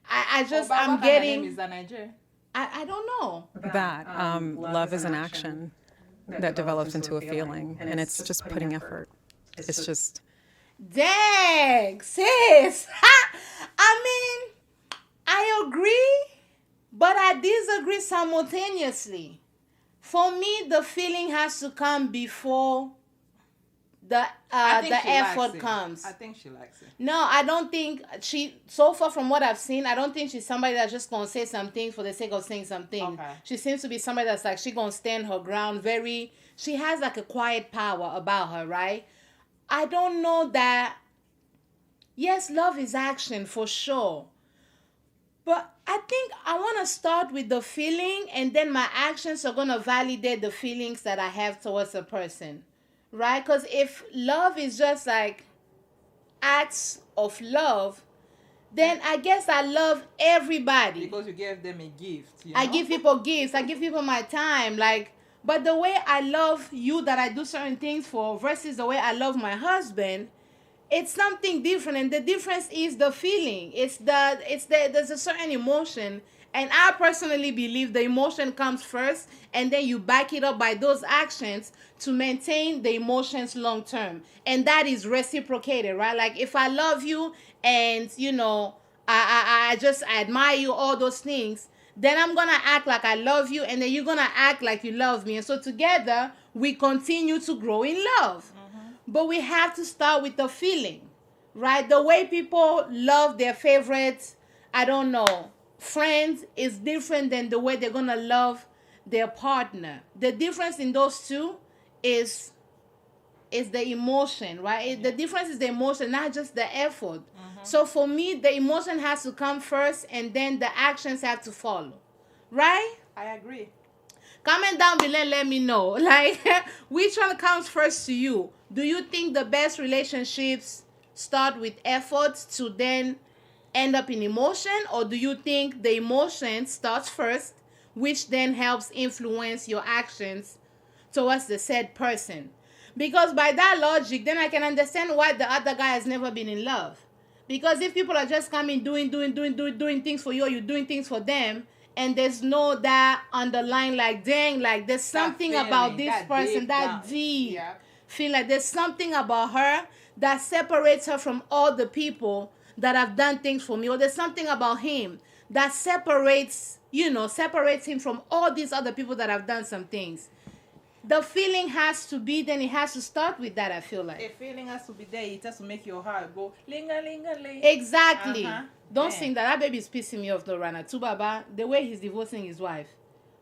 I'm getting. Name is that Nigerian? I don't know. That love is an action that develops into a feeling, and it's just putting effort. It's just. Dang, sis. I mean, I agree, but I disagree simultaneously. For me, the feeling has to come before the effort comes. I think she likes it. No, I don't think so far from what I've seen, I don't think she's somebody that's just gonna say something for the sake of saying something. Okay. She seems to be somebody that's like, she gonna stand her ground. She has like a quiet power about her, right? I don't know that. Yes, love is action for sure. But I think I want to start with the feeling, and then my actions are going to validate the feelings that I have towards a person. Right? Because if love is just like acts of love, then I guess I love everybody. Because you gave them a gift. You know? I give people gifts. I give people my time. Like, but the way I love you that I do certain things for versus the way I love my husband, it's something different. And the difference is the feeling. There's a certain emotion. And I personally believe the emotion comes first, and then you back it up by those actions to maintain the emotions long term. And that is reciprocated, right? Like, if I love you and, you know, I admire you, all those things, then I'm going to act like I love you, and then you're going to act like you love me. And so together, we continue to grow in love. Mm-hmm. But we have to start with the feeling, right? The way people love their favorites, I don't know, friends is different than the way they're going to love their partner. The difference in those two is the emotion, right? Yeah. The difference is the emotion, not just the effort. Mm-hmm. So for me, the emotion has to come first, and then the actions have to follow, right? I agree. Comment down below and let me know, like, which one comes first to you? Do you think the best relationships start with effort to then end up in emotion, or do you think the emotion starts first, which then helps influence your actions towards the said person? Because by that logic, then I can understand why the other guy has never been in love. Because if people are just coming doing things for you, or you're doing things for them, and there's no that underlying, like, dang, like, there's something about this person, that deep feel like there's something about her that separates her from all the people that have done things for me, or there's something about him that separates him from all these other people that have done some things. The feeling has to be, then it has to start with that, I feel like. The feeling has to be there. It has to make your heart go, linga-linga-ling. Exactly. Don't sing that. That baby is pissing me off, though, Rana. Tubaba, the way he's divorcing his wife.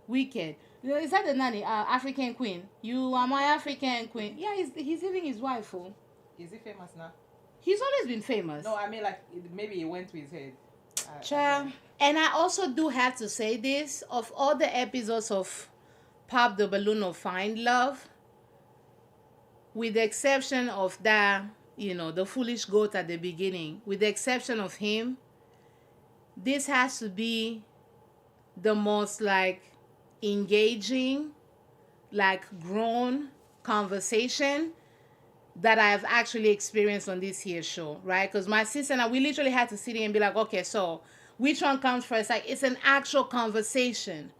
Wicked. Is that the nanny, African queen? You are my African queen. Yeah, he's leaving his wife, oh. Is he famous now? He's always been famous. No, I mean, like, maybe it went to his head. Child. And I also do have to say this, of all the episodes of Pop the Balloon or Find Love, with the exception of that, the foolish goat at the beginning, with the exception of him, this has to be the most, like, engaging, like, grown conversation that I've actually experienced on this here show, right? Because my sister and I, we literally had to sit here and be like, okay, so which one comes first? Like, it's an actual conversation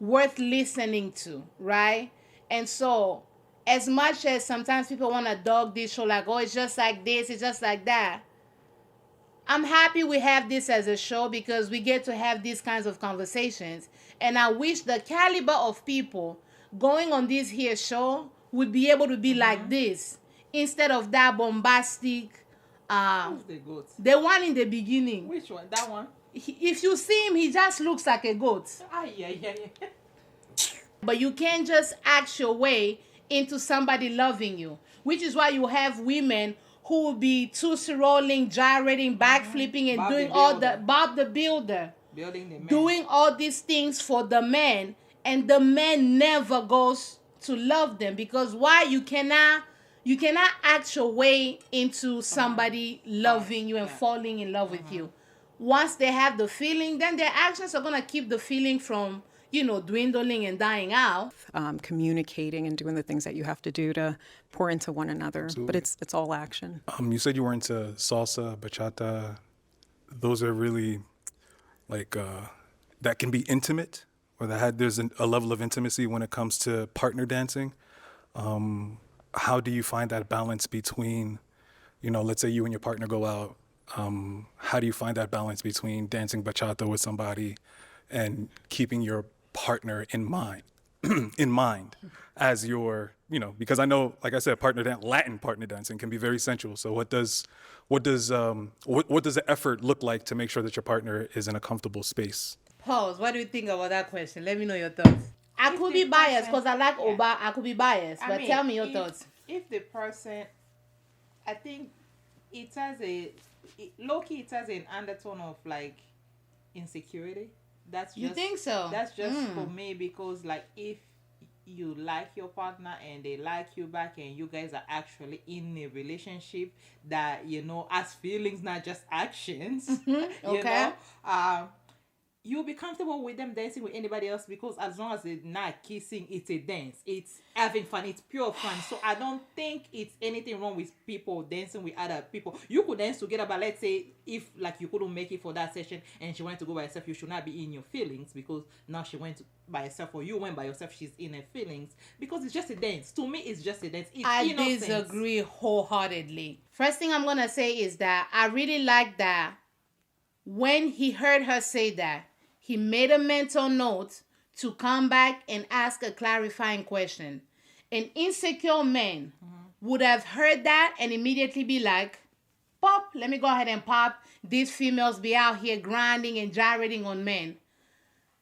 worth listening to, right? And so, as much as sometimes people want to dog this show, like, oh, it's just like this, it's just like that, I'm happy we have this as a show because we get to have these kinds of conversations. And I wish the caliber of people going on this here show would be able to be like this instead of that bombastic. Who's the goat? The one in the beginning. Which one? That one? If you see him, he just looks like a goat. Yeah. But you can't just act your way into somebody loving you, which is why you have women who will be tootsie rolling, gyrating, backflipping, and Bob doing the all the Builder. Bob the Builder, Building the man. doing all these things for the man, and the man never goes to love them because why? You cannot act your way into somebody loving you and falling in love with you. Once they have the feeling, then their actions are gonna keep the feeling from dwindling and dying out. Communicating and doing the things that you have to do to pour into one another. Absolutely. But it's all action. You said you were into salsa, bachata. Those are really like that can be intimate, or there's a level of intimacy when it comes to partner dancing. How do you find that balance between, let's say you and your partner go out. How do you find that balance between dancing bachata with somebody and keeping your partner in mind as your, because I know, like I said, Latin partner dancing can be very sensual. So what does the effort look like to make sure that your partner is in a comfortable space? Pause. What do you think about that question? Let me know your thoughts. I could be biased because I like Oba. I could be biased, but tell me your thoughts. If the person, I think it has low-key, it has an undertone of like insecurity. That's just, you think so? That's just for me because like if you like your partner and they like you back and you guys are actually in a relationship that as feelings, not just actions. Okay. You'll be comfortable with them dancing with anybody else because as long as they're not kissing, it's a dance. It's having fun. It's pure fun. So I don't think it's anything wrong with people dancing with other people. You could dance together, but let's say if like you couldn't make it for that session and she wanted to go by herself, you should not be in your feelings because now she went by herself or you went by yourself. She's in her feelings because it's just a dance. To me, it's just a dance. It's I innocence. disagree wholeheartedly. First thing I'm gonna say is that I really like that when he heard her say that, he made a mental note to come back and ask a clarifying question. An insecure man would have heard that and immediately be like, pop, let me go ahead and pop. These females be out here grinding and gyrating on men.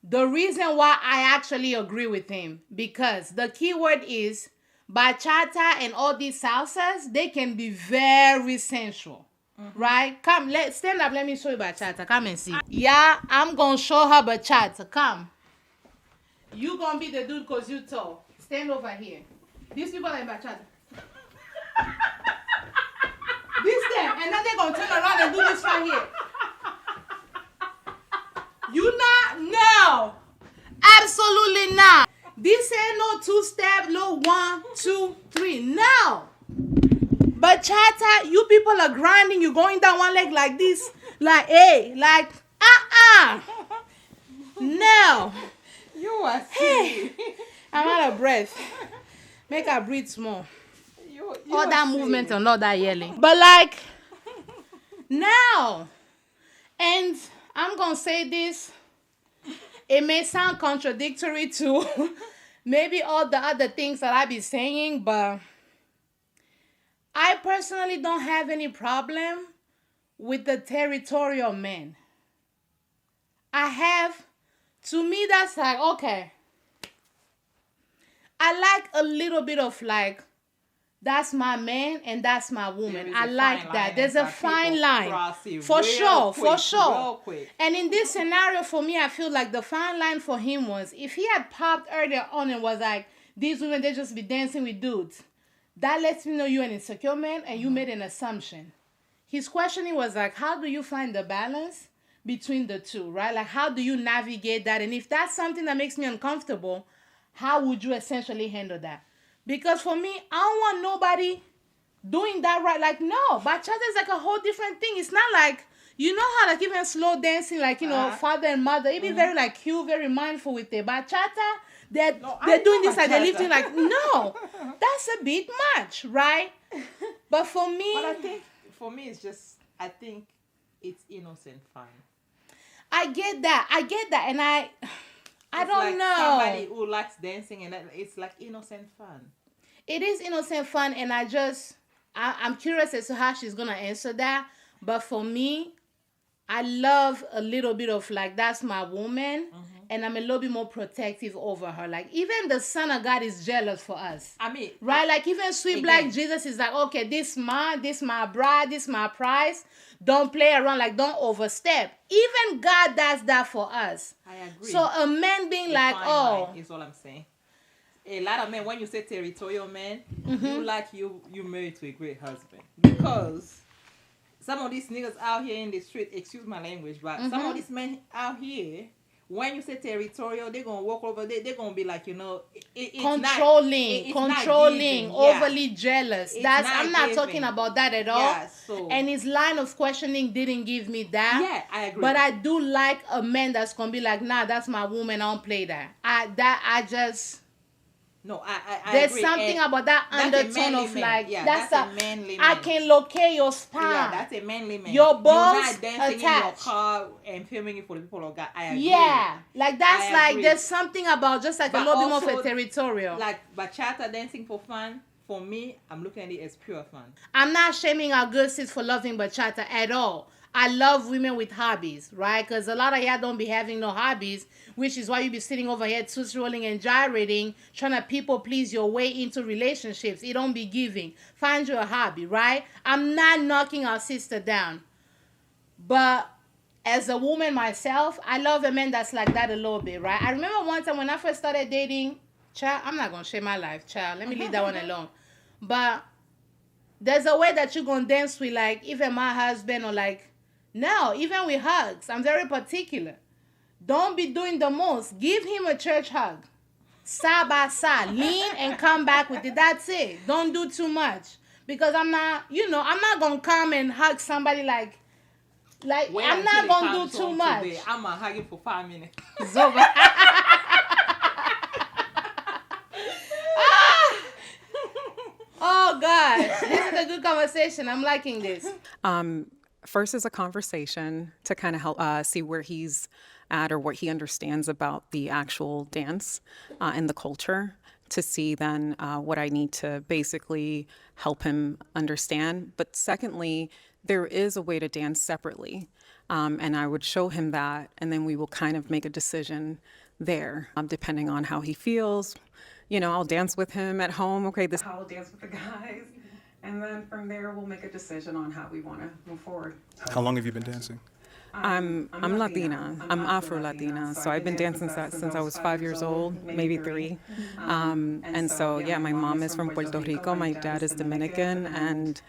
The reason why I actually agree with him, because the key word is bachata and all these salsas, they can be very sensual. Right? Come, stand up. Let me show you bachata. Come and see. Yeah, I'm going to show her bachata. Come. You going to be the dude because you tall. Stand over here. These people are in bachata. This them. And then they're going to turn around and do this right here. You not? No. Absolutely not. This ain't no two-step, no 1, 2, 3. No. Bachata, you people are grinding. You're going down one leg like this. Like, hey, like, No. You are Hey, I'm out of breath. Make her breathe small. All that movement and all that yelling. But like, now, and I'm going to say this. It may sound contradictory to maybe all the other things that I be saying, but I personally don't have any problem with the territorial man. To me, that's like, okay. I like a little bit of like, that's my man and that's my woman. I like that. There's a fine line. For sure. And in this scenario, for me, I feel like the fine line for him was, if he had popped earlier on and was like, these women, they just be dancing with dudes. That lets me know you're an insecure man and you made an assumption. His questioning was like, how do you find the balance between the two, right? Like, how do you navigate that? And if that's something that makes me uncomfortable, how would you essentially handle that? Because for me, I don't want nobody doing that right. Like, no, bachata is like a whole different thing. It's not like, you know how like even slow dancing, like, father and mother, it be very like cute, very mindful with it. Bachata, they're doing this like they're lifting like, no, that's a bit much, right? But for me, I think for me it's just, I think it's innocent fun. I get that, and I It's don't like know. somebody who likes dancing, and it's like innocent fun. It is innocent fun, and I'm curious as to how she's gonna answer that. But for me, I love a little bit of like, that's my woman, and I'm a little bit more protective over her. Like, even the Son of God is jealous for us. I mean, Right? Like, even sweet again, black Jesus is like, okay, this my bride, this my prize. Don't play around, like, don't overstep. Even God does that for us. I agree. So a man being A like, fine oh, line is all I'm saying. A lot of men, when you say territorial man, you like you married to a great husband, because some of these niggas out here in the street, excuse my language, but some of these men out here, when you say territorial, they're gonna walk over there, they're gonna be like, it's controlling, not giving, yeah. overly jealous. It's That's not I'm not giving. talking about that at all. Yeah, so And his line of questioning didn't give me that. yeah, I agree. But I do like a man that's gonna be like, nah, that's my woman. I don't play that. No, I There's agree. something And about that that's a undertone manly of man. like, Yeah, that's a manly I man. can locate your spine. Yeah, that's a manly man. Your balls You're not dancing in your attached. car and filming it for the people of God. I agree. Yeah, like that's I like agree. there's something about just like But a little bit more also, for territorial. Like bachata dancing for fun, for me, I'm looking at it as pure fun. I'm not shaming our good sis for loving bachata at all. I love women with hobbies, right? Because a lot of y'all don't be having no hobbies, which is why you be sitting over here tootsie rolling and gyrating, trying to people please your way into relationships. It don't be giving. Find you a hobby, right? I'm not knocking our sister down. But as a woman myself, I love a man that's like that a little bit, right? I remember one time when I first started dating, child, I'm not going to share my life, child. Let me leave that one alone. But there's a way that you're going to dance with, like, even my husband or like, no, even with hugs. I'm very particular. Don't be doing the most. Give him a church hug. Side by side. Lean and come back with it. That's it. Don't do too much. Because I'm not going to come and hug somebody like Wait I'm until not it going to comes do too on much. today. I'm going to hug you for 5 minutes. It's over. Oh, gosh. This is a good conversation. I'm liking this. First is a conversation to kind of help see where he's at or what he understands about the actual dance and the culture, to see then what I need to basically help him understand. But secondly, there is a way to dance separately. And I would show him that, and then we will kind of make a decision there, depending on how he feels. I'll dance with him at home. Okay, this is how I'll dance with the guys. And then from there, we'll make a decision on how we want to move forward. How long have you been dancing? I'm Latina. I'm Afro-Latina. So I've been dancing since I was 5 years old, maybe 3. And so, yeah, my mom is from Puerto Rico. My dad is Dominican. And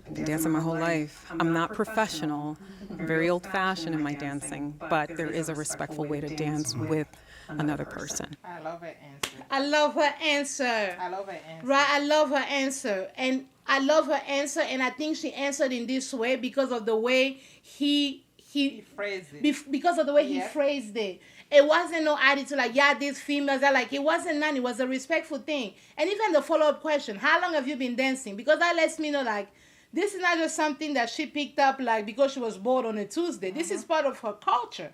I've been dancing my whole life. I'm not professional, very old-fashioned in my dancing, but there is a respectful way to dance with another person. I love her answer. I love her answer. I love her answer. Right, I love her answer. And I love her answer, and I think she answered in this way because of the way he phrased it. Because of the way he phrased it. It wasn't no attitude like, yeah, these females are like, it wasn't none. It was a respectful thing. And even the follow-up question, how long have you been dancing? Because that lets me know, like, this is not just something that she picked up, like, because she was bored on a Tuesday. This is part of her culture.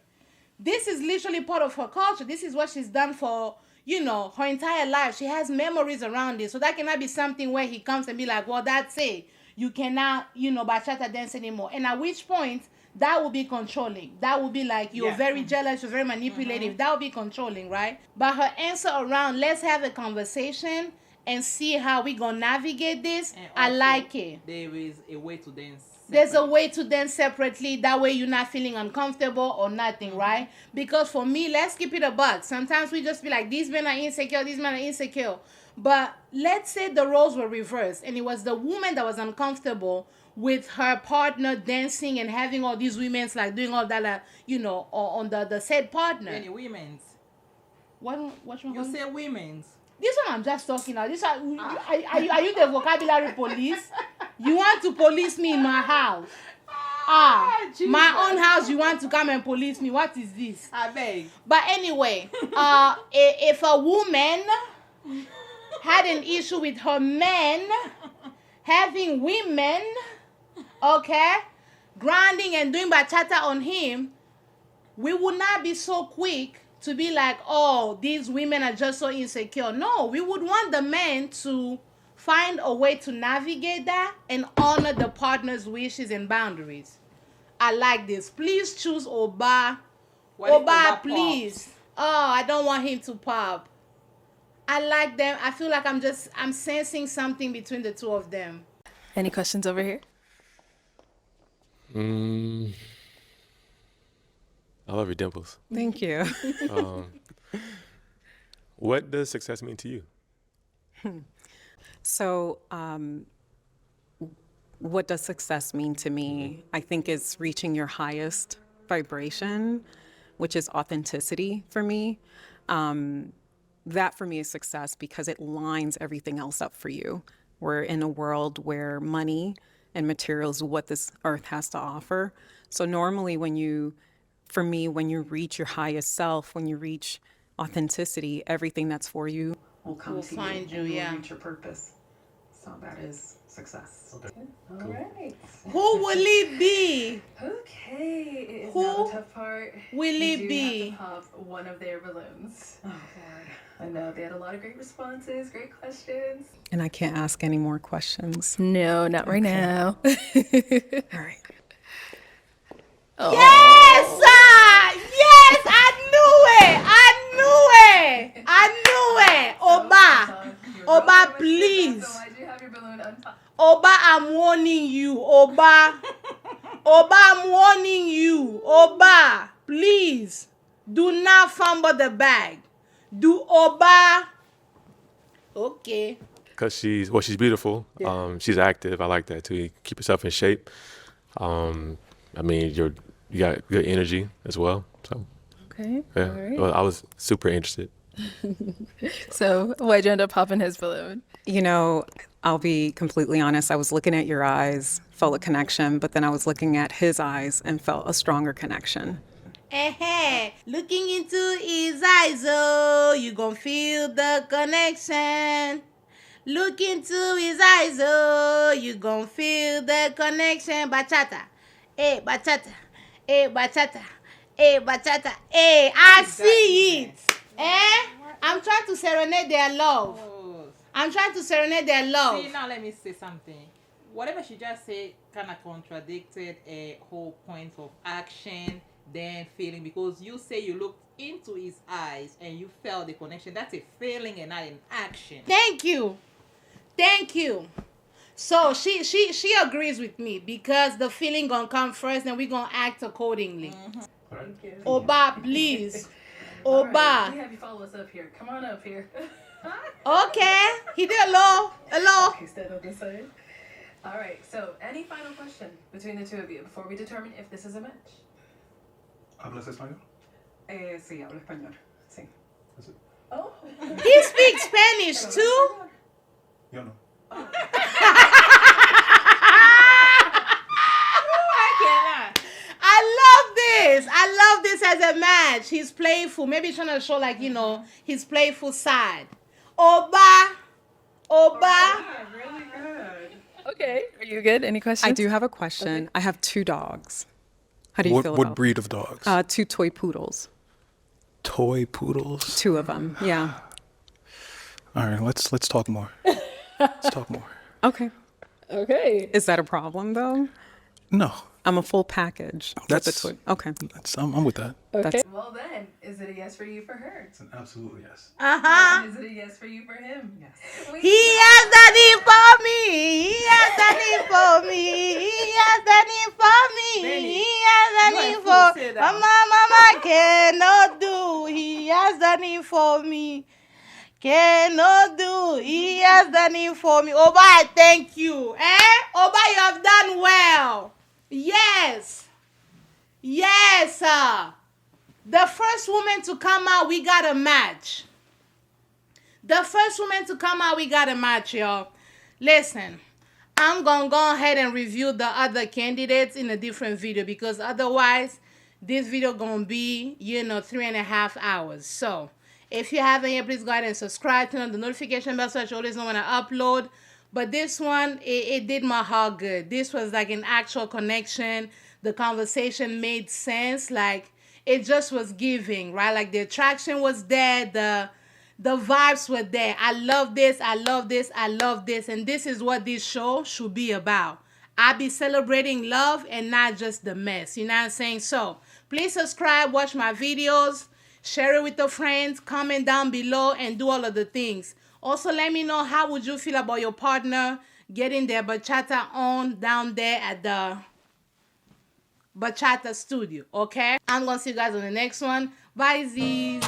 This is literally part of her culture. This is what she's done for, her entire life. She has memories around it. So that cannot be something where he comes and be like, well, that's it. You cannot, bachata dance anymore. And at which point, that will be controlling. That will be like, you're very jealous, you're very manipulative. That will be controlling, right? But her answer around, let's have a conversation and see how we gonna navigate this. I like it. There is a way to dance. There's a way to dance separately. That way you're not feeling uncomfortable or nothing, right? Because for me, let's keep it a buck. Sometimes we just be like, these men are insecure, these men are insecure. But let's say the roles were reversed and it was the woman that was uncomfortable with her partner dancing and having all these women's like doing all that, on the said partner. Any women's? What one? You say women's. This one I'm just talking about. This one, are you the vocabulary police? You want to police me in my house? My own house, you want to come and police me? What is this? I beg. But anyway, if a woman had an issue with her men having women, okay, grinding and doing bachata on him, we would not be so quick to be like, oh, these women are just so insecure. No, we would want the men to find a way to navigate that and honor the partner's wishes and boundaries. I like this. Please choose Oba. What if Oba, Oba please. Oh, I don't want him to pop. I like them. I feel like I'm sensing something between the two of them. Any questions over here? I love your dimples. Thank you. What does success mean to you? So, what does success mean to me? I think it's reaching your highest vibration, which is authenticity for me. That for me is success because it lines everything else up for you. We're in a world where money and materials, what this earth has to offer. So normally when you reach your highest self, when you reach authenticity, everything that's for you will come Will to find you, and yeah. will reach your purpose. So that is success. Okay. All right. Who will it be? Okay. It is Who now the tough part. will You it do be? have to pop one of their balloons. Oh, Lord. I know they had a lot of great responses, great questions. and I can't ask any more questions. No, not right now. All right. Yes, sir! Yes, I knew it! I knew it! Oba, please. So why do you have your balloon on top? Oba, I'm warning you. Oba, I'm warning you. Oba, please. Do not fumble the bag. Do Oba. Okay. Because she's beautiful. She's active. I like that too. You keep yourself in shape. I mean, you got good energy as well. So Okay. yeah, All right. well, I was super interested. So why'd you end up popping his balloon? You know, I'll be completely honest. I was looking at your eyes, felt a connection, but then I was looking at his eyes and felt a stronger connection. Looking into his eyes, oh, you gon' feel the connection. Look into his eyes, oh, you gon' feel the connection. Bachata, hey, bachata, hey, bachata, hey, bachata, hey, I see it. I'm trying to serenade their love. I'm trying to serenade their love. See, now let me say something. Whatever she just said kind of contradicted a whole point of action, then feeling, because you say you looked into his eyes and you felt the connection. That's a feeling and not an action. Thank you. So she agrees with me because the feeling gonna come first and we gonna act accordingly. Thank you. Oba, please. All Oba. right, we have you follow us up here. Come on up here. Okay. He did hello. Okay, stand on this side. All right, so any final question between the two of you before we determine if this is a match? ¿Hablas español? Sí, hablo español. Sí. That's it. Oh. He speaks Spanish too. Yo no. I love this as a match. He's playful. Maybe he's trying to show his playful side. Oba. Really good. Okay. Are you good? Any questions? I do have a question. Okay. I have 2 dogs. How do you feel about What breed of dogs? 2 toy poodles. Toy poodles? 2 of them, yeah. All right, let's talk more. Let's talk more. Okay. Okay. Is that a problem though? No. I'm a full package. That's okay. I'm with that. Okay. Well then, is it a yes for you for her? It's an absolute yes. Is it a yes for you for him? Yes. He has done it for me. He has done it for me. He has done it for me. He has done it for me. Mama cannot do. He has done it for me. Cannot do. He has done it for me. Oba, I thank you. Oba, you have done well. Yes, sir. The first woman to come out, we got a match. Y'all. Listen, I'm going to go ahead and review the other candidates in a different video because otherwise, this video going to be, 3.5 hours. So, if you haven't yet, please go ahead and subscribe, turn on the notification bell so that you always know when I upload. But this one, it did my heart good. This was like an actual connection. the conversation made sense. Like, it just was giving, right? Like, the attraction was there, the vibes were there. I love this, I love this, I love this. And this is what this show should be about. I be celebrating love and not just the mess. You know what I'm saying? So please subscribe, watch my videos, share it with your friends, comment down below, and do all of the things. Also, let me know how would you feel about your partner getting their bachata on down there at the bachata studio. Okay? I'm gonna see you guys on the next one. Bye, Z's.